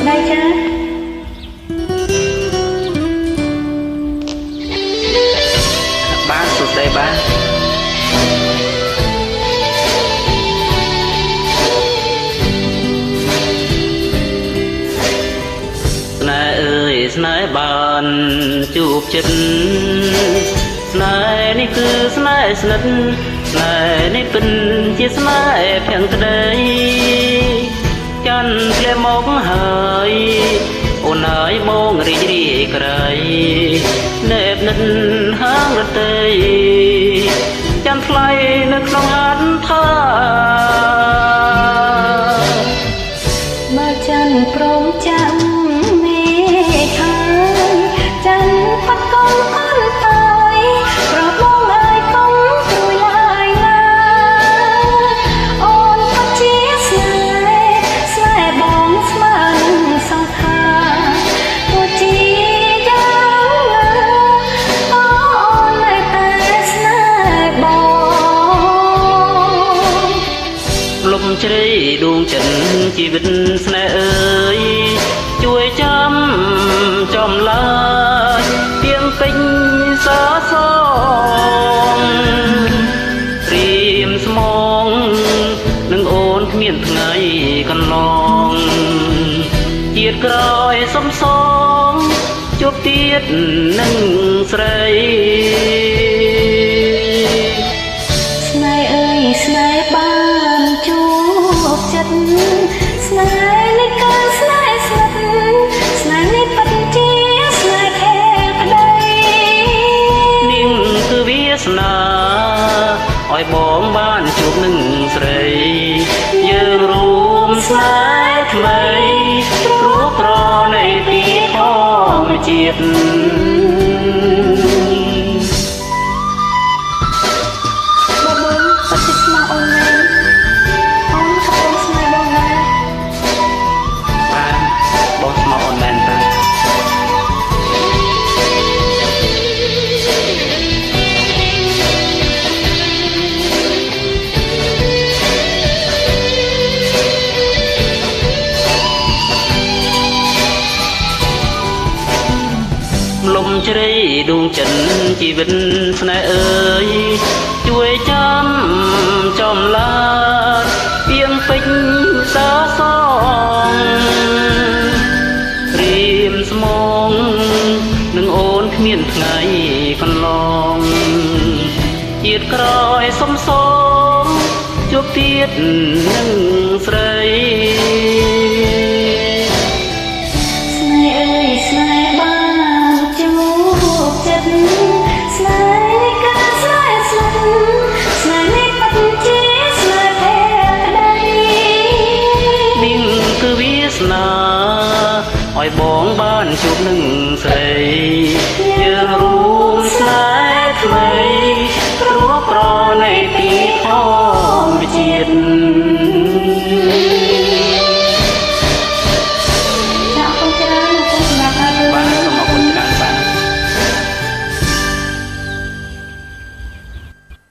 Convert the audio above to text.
ស្ដីចាបានសួស្ដីបានស្នេហ៍អើយស្នេហ៍បានជួបចិត្តស្នេហ៍នេះគឺស្នេហ៍ស្និទ្ធស្នេហ៍នេះពិនជាស្នេហ៍ភក្តីច័ន្ទធ្លាក់មកហើយអូនអើយមករីករាយក្រៃណែបនិតហាងរតីច័ន្ទថ្លៃនៅក្នុងអន្តថាបើច័ន្ទព្រមចាំមេខាច័ន្ទបាត់កូនអន់តើយប្របងអើយកុំព្រួយឡើយណាអូនពិតជាស្នេហ៍បងស្មើនឹងសង្ខារទោះជាយ៉ាងណាអូននៅតែស្នេហ៍បងលំជ្រៃដួងចិត្តជីវិតស្នេហ៍អើយជួយចាំចំឡើយទៀងពេញសសងព្រៀមស្មងនឹងអូនគ្មានថ្ងៃកន្លងជាតិក្រោយសំសងជួបទៀតនឹងស្រីស្នេហ៍អើយស្នេហ៍បានជួបចិត្តស្នេហ៍នេះគឺស្នេហ៍ស្និទ្ធស្នេហ៍នេះពិតជាស្នេហ៍ខែក្តីនាងគឺវាសនាឲ្យបងបានជួបនឹងស្រីយើងរួមស្នេហ៍ថ្មីព្រោះប្រណីពីធម្មជាតិលំជ្រៃដួងចិត្តជីវិតស្នេហ៍អើយជួយចាំចំឡើយទៀងពេញសសងព្រៀមស្មងនឹងអូនគ្មានថ្ងៃកន្លងជាតិក្រោយសំសងជួបទៀតនឹង